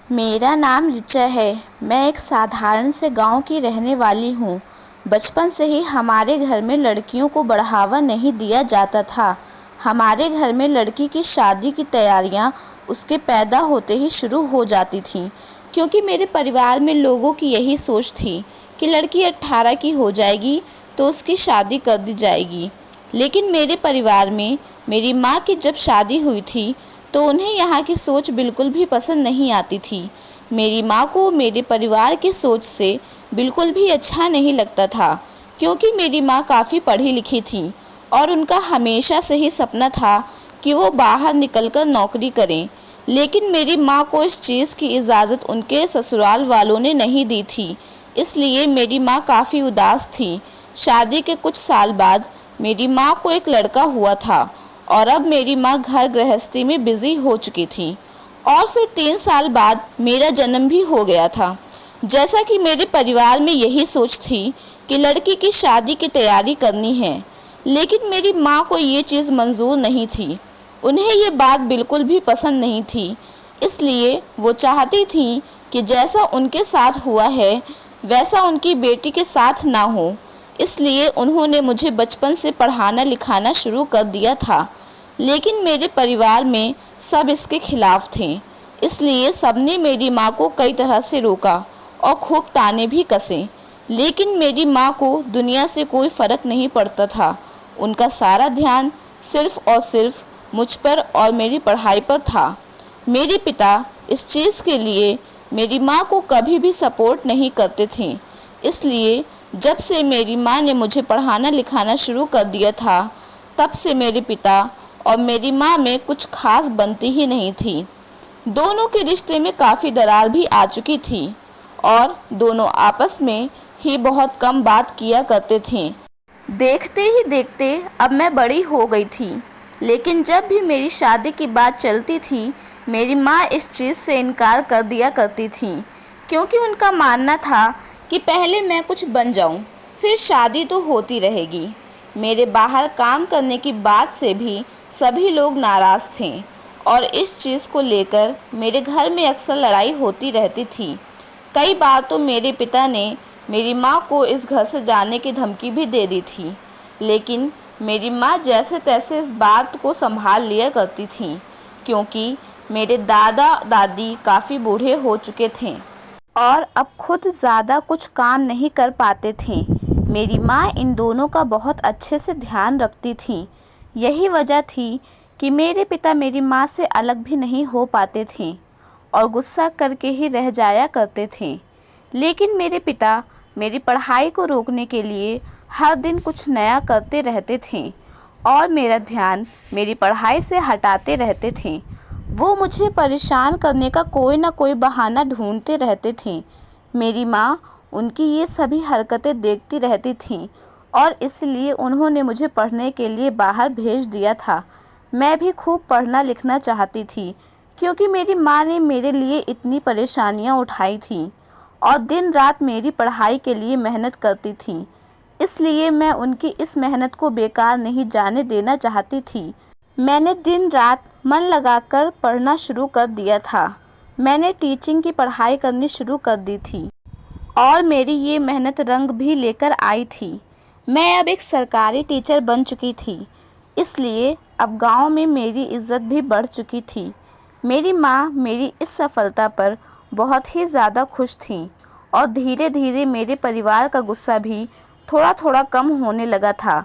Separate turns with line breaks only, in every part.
मेरा नाम ऋचा है। मैं एक साधारण से गांव की रहने वाली हूँ। बचपन से ही हमारे घर में लड़कियों को बढ़ावा नहीं दिया जाता था। हमारे घर में लड़की की शादी की तैयारियाँ उसके पैदा होते ही शुरू हो जाती थीं, क्योंकि मेरे परिवार में लोगों की यही सोच थी कि लड़की 18 की हो जाएगी तो उसकी शादी कर दी जाएगी। लेकिन मेरे परिवार में मेरी माँ की जब शादी हुई थी तो उन्हें यहाँ की सोच बिल्कुल भी पसंद नहीं आती थी। मेरी माँ को मेरे परिवार की सोच से बिल्कुल भी अच्छा नहीं लगता था, क्योंकि मेरी माँ काफ़ी पढ़ी लिखी थी और उनका हमेशा से ही सपना था कि वो बाहर निकलकर नौकरी करें। लेकिन मेरी माँ को इस चीज़ की इजाज़त उनके ससुराल वालों ने नहीं दी थी, इसलिए मेरी माँ काफ़ी उदास थी। शादी के कुछ साल बाद मेरी माँ को एक लड़का हुआ था और अब मेरी माँ घर गृहस्थी में बिजी हो चुकी थी। और फिर 3 साल बाद मेरा जन्म भी हो गया था। जैसा कि मेरे परिवार में यही सोच थी कि लड़की की शादी की तैयारी करनी है, लेकिन मेरी माँ को ये चीज़ मंजूर नहीं थी। उन्हें ये बात बिल्कुल भी पसंद नहीं थी, इसलिए वो चाहती थी कि जैसा उनके साथ हुआ है वैसा उनकी बेटी के साथ ना हो। इसलिए उन्होंने मुझे बचपन से पढ़ाना लिखाना शुरू कर दिया था। लेकिन मेरे परिवार में सब इसके खिलाफ थे, इसलिए सबने मेरी माँ को कई तरह से रोका और खूब ताने भी कसे। लेकिन मेरी माँ को दुनिया से कोई फ़र्क नहीं पड़ता था। उनका सारा ध्यान सिर्फ और सिर्फ मुझ पर और मेरी पढ़ाई पर था। मेरे पिता इस चीज़ के लिए मेरी माँ को कभी भी सपोर्ट नहीं करते थे। इसलिए जब से मेरी माँ ने मुझे पढ़ाना लिखाना शुरू कर दिया था, तब से मेरे पिता और मेरी माँ में कुछ खास बनती ही नहीं थी। दोनों के रिश्ते में काफ़ी दरार भी आ चुकी थी और दोनों आपस में ही बहुत कम बात किया करते थे। देखते ही देखते अब मैं बड़ी हो गई थी, लेकिन जब भी मेरी शादी की बात चलती थी मेरी माँ इस चीज़ से इनकार कर दिया करती थी, क्योंकि उनका मानना था कि पहले मैं कुछ बन जाऊं, फिर शादी तो होती रहेगी। मेरे बाहर काम करने की बात से भी सभी लोग नाराज़ थे और इस चीज़ को लेकर मेरे घर में अक्सर लड़ाई होती रहती थी। कई बार तो मेरे पिता ने मेरी माँ को इस घर से जाने की धमकी भी दे दी थी, लेकिन मेरी माँ जैसे तैसे इस बात को संभाल लिया करती थी, क्योंकि मेरे दादा दादी काफ़ी बूढ़े हो चुके थे और अब खुद ज़्यादा कुछ काम नहीं कर पाते थे। मेरी माँ इन दोनों का बहुत अच्छे से ध्यान रखती थी। यही वजह थी कि मेरे पिता मेरी माँ से अलग भी नहीं हो पाते थे और गुस्सा करके ही रह जाया करते थे। लेकिन मेरे पिता मेरी पढ़ाई को रोकने के लिए हर दिन कुछ नया करते रहते थे और मेरा ध्यान मेरी पढ़ाई से हटाते रहते थे। वो मुझे परेशान करने का कोई ना कोई बहाना ढूंढते रहते थे। मेरी माँ उनकी ये सभी हरकतें देखती रहती थी और इसलिए उन्होंने मुझे पढ़ने के लिए बाहर भेज दिया था। मैं भी खूब पढ़ना लिखना चाहती थी, क्योंकि मेरी माँ ने मेरे लिए इतनी परेशानियाँ उठाई थी और दिन रात मेरी पढ़ाई के लिए मेहनत करती थी। इसलिए मैं उनकी इस मेहनत को बेकार नहीं जाने देना चाहती थी। मैंने दिन रात मन लगाकर पढ़ना शुरू कर दिया था। मैंने टीचिंग की पढ़ाई करनी शुरू कर दी थी और मेरी ये मेहनत रंग भी लेकर आई थी। मैं अब एक सरकारी टीचर बन चुकी थी, इसलिए अब गांव में मेरी इज्जत भी बढ़ चुकी थी। मेरी माँ मेरी इस सफलता पर बहुत ही ज़्यादा खुश थी और धीरे धीरे मेरे परिवार का गुस्सा भी थोड़ा थोड़ा कम होने लगा था।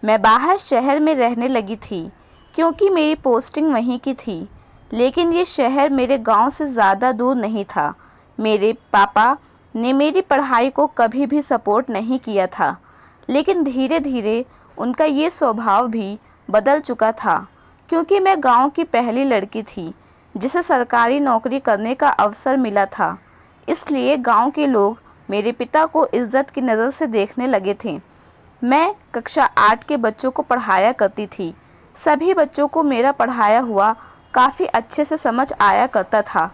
मैं बाहर शहर में रहने लगी थी, क्योंकि मेरी पोस्टिंग वहीं की थी। लेकिन ये शहर मेरे गांव से ज़्यादा दूर नहीं था। मेरे पापा ने मेरी पढ़ाई को कभी भी सपोर्ट नहीं किया था, लेकिन धीरे धीरे उनका ये स्वभाव भी बदल चुका था, क्योंकि मैं गांव की पहली लड़की थी जिसे सरकारी नौकरी करने का अवसर मिला था। इसलिए गांव के लोग मेरे पिता को इज्जत की नज़र से देखने लगे थे। मैं कक्षा 8 के बच्चों को पढ़ाया करती थी। सभी बच्चों को मेरा पढ़ाया हुआ काफ़ी अच्छे से समझ आया करता था,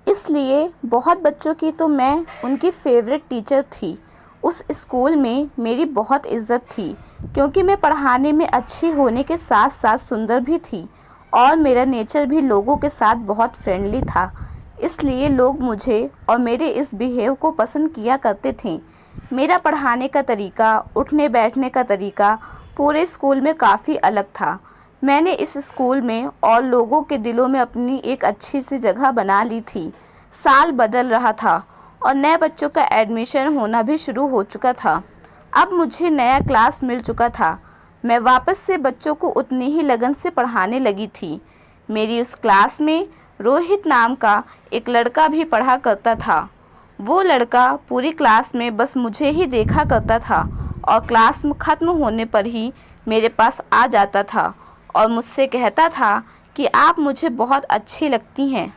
इसलिए बहुत बच्चों की तो मैं उनकी फेवरेट टीचर थी। उस स्कूल में मेरी बहुत इज्जत थी, क्योंकि मैं पढ़ाने में अच्छी होने के साथ साथ सुंदर भी थी और मेरा नेचर भी लोगों के साथ बहुत फ्रेंडली था। इसलिए लोग मुझे और मेरे इस बिहेव को पसंद किया करते थे। मेरा पढ़ाने का तरीका, उठने बैठने का तरीका पूरे स्कूल में काफ़ी अलग था। मैंने इस स्कूल में और लोगों के दिलों में अपनी एक अच्छी सी जगह बना ली थी। साल बदल रहा था और नए बच्चों का एडमिशन होना भी शुरू हो चुका था। अब मुझे नया क्लास मिल चुका था। मैं वापस से बच्चों को उतनी ही लगन से पढ़ाने लगी थी। मेरी उस क्लास में रोहित नाम का एक लड़का भी पढ़ा करता था। वो लड़का पूरी क्लास में बस मुझे ही देखा करता था और क्लास ख़त्म होने पर ही मेरे पास आ जाता था और मुझसे कहता था कि आप मुझे बहुत अच्छी लगती हैं,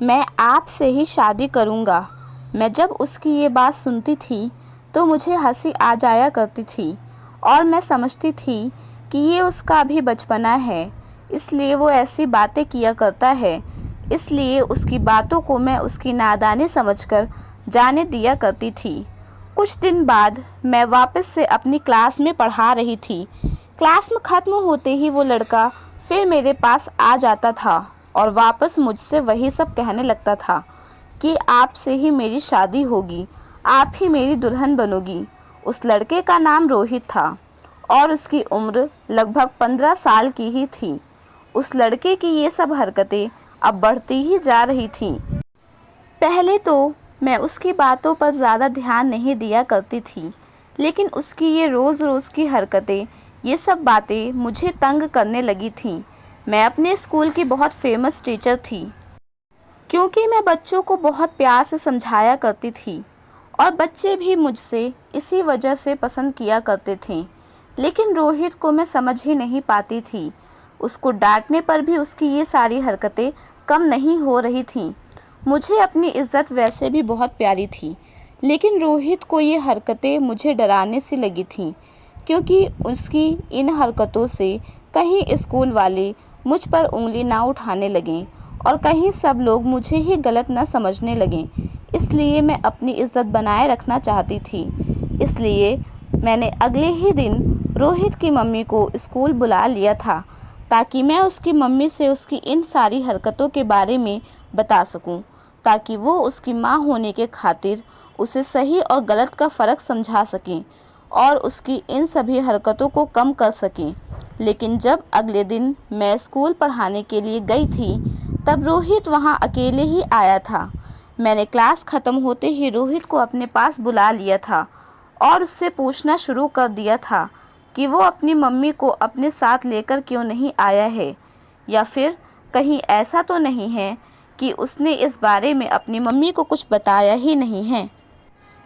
मैं आपसे ही शादी करूँगा। मैं जब उसकी ये बात सुनती थी तो मुझे हंसी आ जाया करती थी और मैं समझती थी कि ये उसका भी बचपना है, इसलिए वो ऐसी बातें किया करता है। इसलिए उसकी बातों को मैं उसकी नादानी समझकर जाने दिया करती थी। कुछ दिन बाद मैं वापस से अपनी क्लास में पढ़ा रही थी। क्लास में ख़त्म होते ही वो लड़का फिर मेरे पास आ जाता था और वापस मुझसे वही सब कहने लगता था कि आपसे ही मेरी शादी होगी, आप ही मेरी दुल्हन बनोगी। उस लड़के का नाम रोहित था और उसकी उम्र लगभग 15 साल की ही थी। उस लड़के की ये सब हरकतें अब बढ़ती ही जा रही थीं। पहले तो मैं उसकी बातों पर ज़्यादा ध्यान नहीं दिया करती थी, लेकिन उसकी ये रोज़ की हरकतें, ये सब बातें मुझे तंग करने लगी थीं। मैं अपने स्कूल की बहुत फेमस टीचर थी, क्योंकि मैं बच्चों को बहुत प्यार से समझाया करती थी और बच्चे भी मुझसे इसी वजह से पसंद किया करते थे। लेकिन रोहित को मैं समझ ही नहीं पाती थी। उसको डांटने पर भी उसकी ये सारी हरकतें कम नहीं हो रही थीं। मुझे अपनी इज्जत वैसे भी बहुत प्यारी थी, लेकिन रोहित को ये हरकतें मुझे डराने सी लगी थीं, क्योंकि उसकी इन हरकतों से कहीं स्कूल वाले मुझ पर उंगली ना उठाने लगें और कहीं सब लोग मुझे ही गलत ना समझने लगें। इसलिए मैं अपनी इज्जत बनाए रखना चाहती थी। इसलिए मैंने अगले ही दिन रोहित की मम्मी को स्कूल बुला लिया था, ताकि मैं उसकी मम्मी से उसकी इन सारी हरकतों के बारे में बता सकूं, ताकि वो उसकी माँ होने के खातिर उसे सही और गलत का फ़र्क समझा सकें और उसकी इन सभी हरकतों को कम कर सकें। लेकिन जब अगले दिन मैं स्कूल पढ़ाने के लिए गई थी, तब रोहित वहाँ अकेले ही आया था। मैंने क्लास ख़त्म होते ही रोहित को अपने पास बुला लिया था और उससे पूछना शुरू कर दिया था कि वो अपनी मम्मी को अपने साथ लेकर क्यों नहीं आया है, या फिर कहीं ऐसा तो नहीं है कि उसने इस बारे में अपनी मम्मी को कुछ बताया ही नहीं है।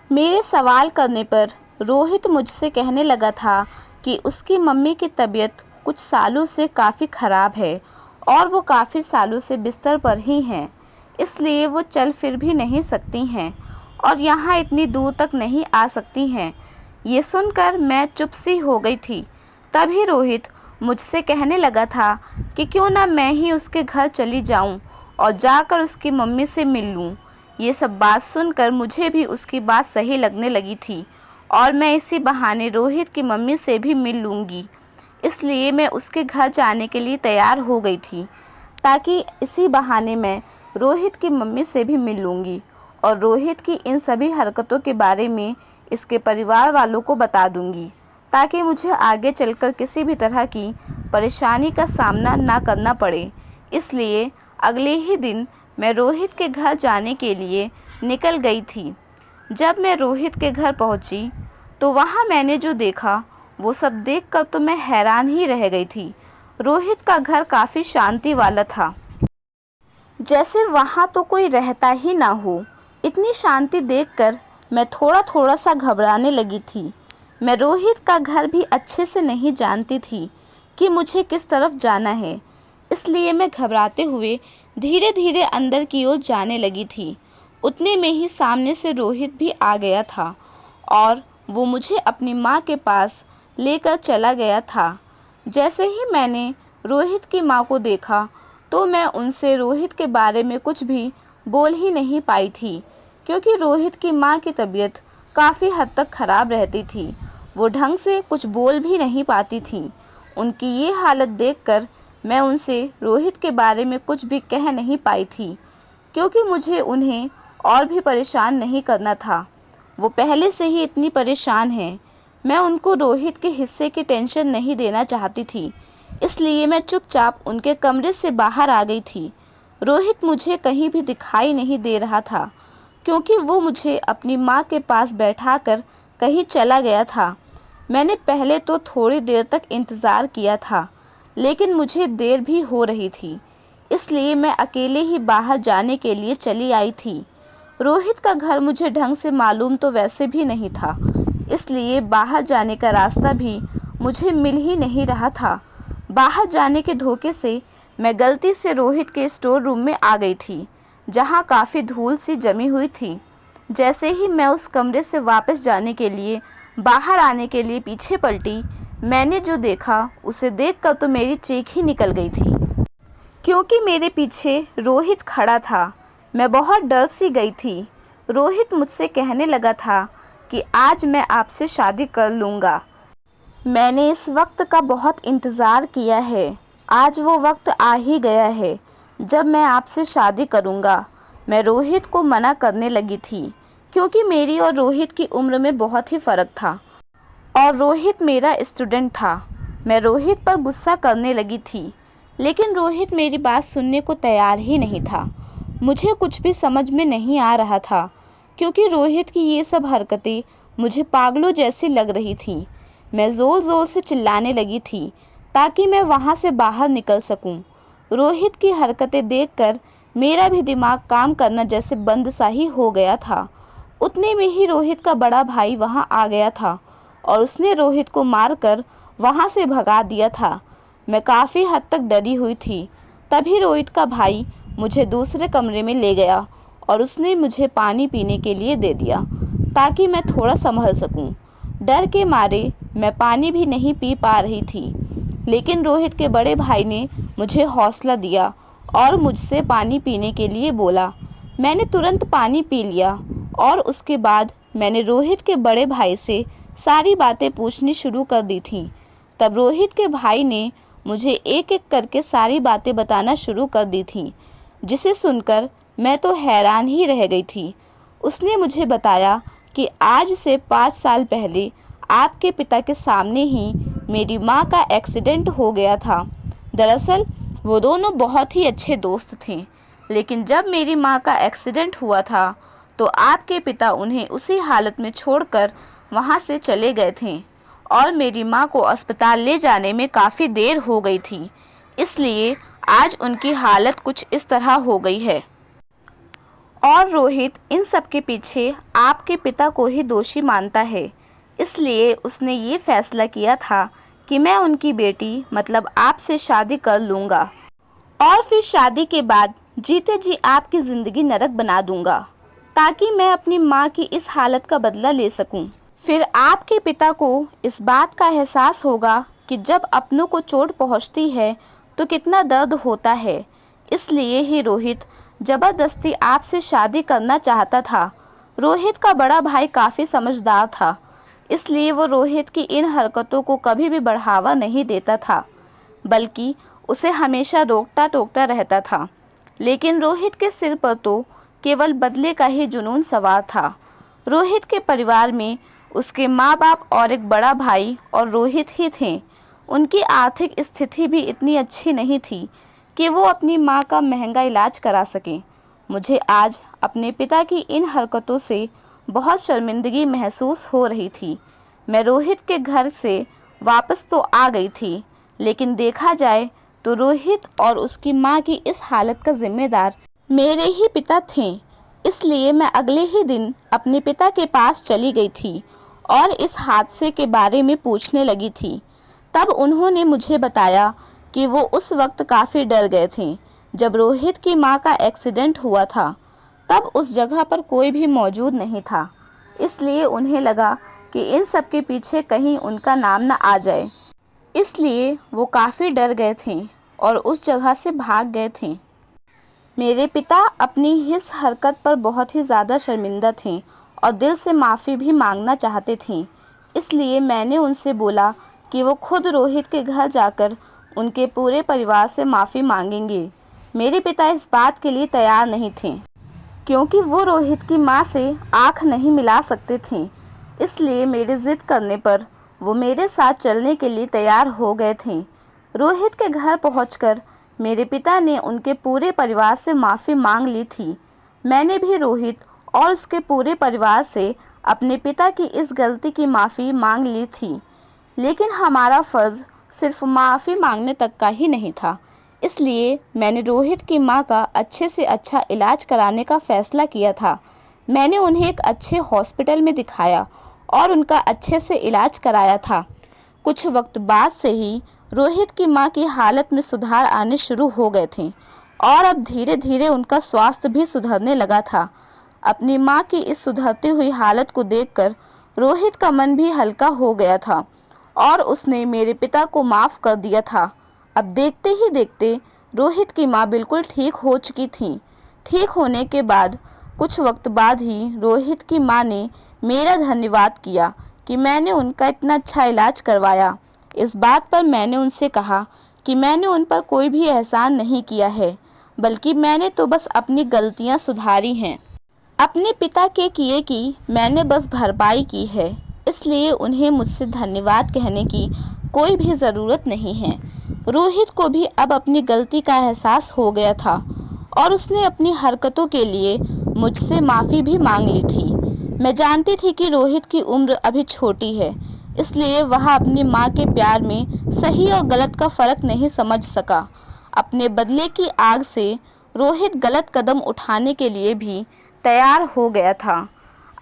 मेरे सवाल करने पर रोहित मुझसे कहने लगा था कि उसकी मम्मी की तबीयत कुछ सालों से काफ़ी ख़राब है और वो काफ़ी सालों से बिस्तर पर ही हैं, इसलिए वो चल फिर भी नहीं सकती हैं और यहाँ इतनी दूर तक नहीं आ सकती हैं। ये सुनकर मैं चुप सी हो गई थी। तभी रोहित मुझसे कहने लगा था कि क्यों ना मैं ही उसके घर चली जाऊं और जाकर उसकी मम्मी से मिल लूं। ये सब बात सुनकर मुझे भी उसकी बात सही लगने लगी थी और मैं इसी बहाने रोहित की मम्मी से भी मिल लूँगी। इसलिए मैं उसके घर जाने के लिए तैयार हो गई थी, ताकि इसी बहाने मैं रोहित की मम्मी से भी मिल लूँगी और रोहित की इन सभी हरकतों के बारे में इसके परिवार वालों को बता दूँगी, ताकि मुझे आगे चलकर किसी भी तरह की परेशानी का सामना ना करना पड़े। इसलिए अगले ही दिन मैं रोहित के घर जाने के लिए निकल गई थी। जब मैं रोहित के घर पहुंची तो वहां मैंने जो देखा वो सब देखकर तो मैं हैरान ही रह गई थी। रोहित का घर काफ़ी शांति वाला था, जैसे वहां तो कोई रहता ही ना हो। इतनी शांति देखकर मैं थोड़ा सा घबराने लगी थी। मैं रोहित का घर भी अच्छे से नहीं जानती थी कि मुझे किस तरफ जाना है, इसलिए मैं घबराते हुए धीरे धीरे अंदर की ओर जाने लगी थी। उतने में ही सामने से रोहित भी आ गया था और वो मुझे अपनी माँ के पास लेकर चला गया था। जैसे ही मैंने रोहित की माँ को देखा तो मैं उनसे रोहित के बारे में कुछ भी बोल ही नहीं पाई थी, क्योंकि रोहित की माँ की तबीयत काफ़ी हद तक ख़राब रहती थी। वो ढंग से कुछ बोल भी नहीं पाती थी। उनकी ये हालत देखकर मैं उनसे रोहित के बारे में कुछ भी कह नहीं पाई थी। क्योंकि मुझे उन्हें और भी परेशान नहीं करना था। वो पहले से ही इतनी परेशान हैं। मैं उनको रोहित के हिस्से की टेंशन नहीं देना चाहती थी, इसलिए मैं चुपचाप उनके कमरे से बाहर आ गई थी। रोहित मुझे कहीं भी दिखाई नहीं दे रहा था, क्योंकि वो मुझे अपनी माँ के पास बैठाकर कहीं चला गया था। मैंने पहले तो थोड़ी देर तक इंतज़ार किया था, लेकिन मुझे देर भी हो रही थी, इसलिए मैं अकेले ही बाहर जाने के लिए चली आई थी। रोहित का घर मुझे ढंग से मालूम तो वैसे भी नहीं था, इसलिए बाहर जाने का रास्ता भी मुझे मिल ही नहीं रहा था। बाहर जाने के धोखे से मैं गलती से रोहित के स्टोर रूम में आ गई थी, जहाँ काफ़ी धूल सी जमी हुई थी। जैसे ही मैं उस कमरे से वापस जाने के लिए बाहर आने के लिए पीछे पलटी, मैंने जो देखा उसे देखकर तो मेरी चीख ही निकल गई थी, क्योंकि मेरे पीछे रोहित खड़ा था। मैं बहुत डर सी गई थी। रोहित मुझसे कहने लगा था कि आज मैं आपसे शादी कर लूँगा। मैंने इस वक्त का बहुत इंतज़ार किया है। आज वो वक्त आ ही गया है जब मैं आपसे शादी करूँगा। मैं रोहित को मना करने लगी थी, क्योंकि मेरी और रोहित की उम्र में बहुत ही फ़र्क था और रोहित मेरा स्टूडेंट था। मैं रोहित पर गुस्सा करने लगी थी, लेकिन रोहित मेरी बात सुनने को तैयार ही नहीं था। मुझे कुछ भी समझ में नहीं आ रहा था, क्योंकि रोहित की ये सब हरकतें मुझे पागलों जैसी लग रही थीं। मैं ज़ोर ज़ोर से चिल्लाने लगी थी ताकि मैं वहाँ से बाहर निकल सकूं। रोहित की हरकतें देखकर मेरा भी दिमाग काम करना जैसे बंद सा ही हो गया था। उतने में ही रोहित का बड़ा भाई वहाँ आ गया था और उसने रोहित को मारकर वहाँ से भगा दिया था। मैं काफ़ी हद तक डरी हुई थी। तभी रोहित का भाई मुझे दूसरे कमरे में ले गया और उसने मुझे पानी पीने के लिए दे दिया ताकि मैं थोड़ा संभल सकूं। डर के मारे मैं पानी भी नहीं पी पा रही थी, लेकिन रोहित के बड़े भाई ने मुझे हौसला दिया और मुझसे पानी पीने के लिए बोला। मैंने तुरंत पानी पी लिया और उसके बाद मैंने रोहित के बड़े भाई से सारी बातें पूछनी शुरू कर दी थी। तब रोहित के भाई ने मुझे एक एक करके सारी बातें बताना शुरू कर दी थी, जिसे सुनकर मैं तो हैरान ही रह गई थी। उसने मुझे बताया कि आज से 5 साल पहले आपके पिता के सामने ही मेरी माँ का एक्सीडेंट हो गया था। दरअसल वो दोनों बहुत ही अच्छे दोस्त थे, लेकिन जब मेरी माँ का एक्सीडेंट हुआ था तो आपके पिता उन्हें उसी हालत में छोड़कर वहाँ से चले गए थे और मेरी माँ को अस्पताल ले जाने में काफ़ी देर हो गई थी, इसलिए आज उनकी हालत कुछ इस तरह हो गई है। और रोहित इन सब के पीछे आपके पिता को ही दोषी मानता है, इसलिए उसने ये फैसला किया था कि मैं उनकी बेटी मतलब आपसे शादी कर लूँगा और फिर शादी के बाद जीते जी आपकी ज़िंदगी नरक बना दूँगा, ताकि मैं अपनी माँ की इस हालत का बदला ले सकूँ। फिर आपके पिता को इस बात का एहसास होगा कि जब अपनों को चोट पहुँचती है तो कितना दर्द होता है। इसलिए ही रोहित ज़बरदस्ती आपसे शादी करना चाहता था। रोहित का बड़ा भाई काफ़ी समझदार था, इसलिए वो रोहित की इन हरकतों को कभी भी बढ़ावा नहीं देता था, बल्कि उसे हमेशा रोकता टोकता रहता था। लेकिन रोहित के सिर पर तो केवल बदले का ही जुनून सवार था। रोहित के परिवार में उसके माँ बाप और एक बड़ा भाई और रोहित ही थे। उनकी आर्थिक स्थिति भी इतनी अच्छी नहीं थी कि वो अपनी माँ का महंगा इलाज करा सकें। मुझे आज अपने पिता की इन हरकतों से बहुत शर्मिंदगी महसूस हो रही थी। मैं रोहित के घर से वापस तो आ गई थी, लेकिन देखा जाए तो रोहित और उसकी माँ की इस हालत का जिम्मेदार मेरे ही पिता थे। इसलिए मैं अगले ही दिन अपने पिता के पास चली गई थी और इस हादसे के बारे में पूछने लगी थी। तब उन्होंने मुझे बताया कि वो उस वक्त काफ़ी डर गए थे। जब रोहित की माँ का एक्सीडेंट हुआ था तब उस जगह पर कोई भी मौजूद नहीं था, इसलिए उन्हें लगा कि इन सब के पीछे कहीं उनका नाम न आ जाए, इसलिए वो काफ़ी डर गए थे और उस जगह से भाग गए थे। मेरे पिता अपनी इस हरकत पर बहुत ही ज़्यादा शर्मिंदा थे और दिल से माफ़ी भी मांगना चाहते थे। इसलिए मैंने उनसे बोला कि वो खुद रोहित के घर जाकर उनके पूरे परिवार से माफ़ी मांगेंगे। मेरे पिता इस बात के लिए तैयार नहीं थे, क्योंकि वो रोहित की मां से आंख नहीं मिला सकते थे। इसलिए मेरी जिद करने पर वो मेरे साथ चलने के लिए तैयार हो गए थे। रोहित के घर पहुंचकर मेरे पिता ने उनके पूरे परिवार से माफ़ी मांग ली थी। मैंने भी रोहित और उसके पूरे परिवार से अपने पिता की इस गलती की माफ़ी मांग ली थी। लेकिन हमारा फ़र्ज़ सिर्फ माफ़ी मांगने तक का ही नहीं था। इसलिए मैंने रोहित की मां का अच्छे से अच्छा इलाज कराने का फ़ैसला किया था। मैंने उन्हें एक अच्छे हॉस्पिटल में दिखाया और उनका अच्छे से इलाज कराया था। कुछ वक्त बाद से ही रोहित की मां की हालत में सुधार आने शुरू हो गए थे और अब धीरे धीरे उनका स्वास्थ्य भी सुधरने लगा था। अपनी मां की इस सुधरती हुई हालत को देखकर रोहित का मन भी हल्का हो गया था और उसने मेरे पिता को माफ़ कर दिया था। अब देखते ही देखते रोहित की मां बिल्कुल ठीक हो चुकी थी। ठीक होने के बाद कुछ वक्त बाद ही रोहित की मां ने मेरा धन्यवाद किया कि मैंने उनका इतना अच्छा इलाज करवाया। इस बात पर मैंने उनसे कहा कि मैंने उन पर कोई भी एहसान नहीं किया है, बल्कि मैंने तो बस अपनी गलतियां सुधारी हैं। अपने पिता के किए की मैंने बस भरपाई की है, इसलिए उन्हें मुझसे धन्यवाद कहने की कोई भी ज़रूरत नहीं है। रोहित को भी अब अपनी गलती का एहसास हो गया था और उसने अपनी हरकतों के लिए मुझसे माफ़ी भी मांग ली थी। मैं जानती थी कि रोहित की उम्र अभी छोटी है, इसलिए वह अपनी माँ के प्यार में सही और गलत का फ़र्क नहीं समझ सका। अपने बदले की आग से रोहित गलत कदम उठाने के लिए भी तैयार हो गया था।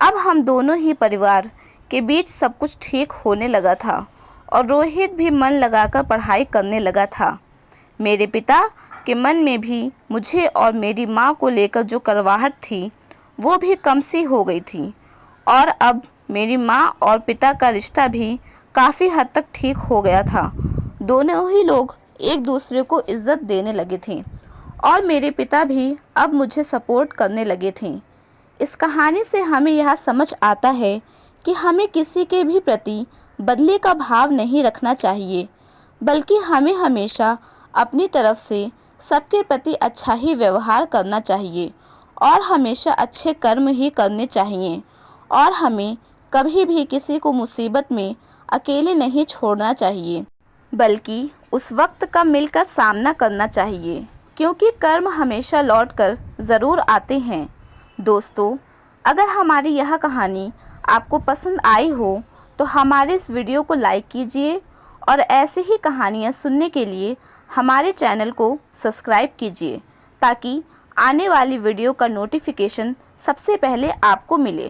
अब हम दोनों ही परिवार के बीच सब कुछ ठीक होने लगा था और रोहित भी मन लगाकर पढ़ाई करने लगा था। मेरे पिता के मन में भी मुझे और मेरी माँ को लेकर जो कड़वाहट थी वो भी कम सी हो गई थी और अब मेरी माँ और पिता का रिश्ता भी काफ़ी हद तक ठीक हो गया था। दोनों ही लोग एक दूसरे को इज्जत देने लगे थे और मेरे पिता भी अब मुझे सपोर्ट करने लगे थे। इस कहानी से हमें यह समझ आता है कि हमें किसी के भी प्रति बदले का भाव नहीं रखना चाहिए, बल्कि हमें हमेशा अपनी तरफ से सबके प्रति अच्छा ही व्यवहार करना चाहिए और हमेशा अच्छे कर्म ही करने चाहिए और हमें कभी भी किसी को मुसीबत में अकेले नहीं छोड़ना चाहिए, बल्कि उस वक्त का मिलकर सामना करना चाहिए, क्योंकि कर्म हमेशा लौटकर ज़रूर आते हैं। दोस्तों, अगर हमारी यह कहानी आपको पसंद आई हो तो हमारे इस वीडियो को लाइक कीजिए और ऐसे ही कहानियाँ सुनने के लिए हमारे चैनल को सब्सक्राइब कीजिए, ताकि आने वाली वीडियो का नोटिफिकेशन सबसे पहले आपको मिले।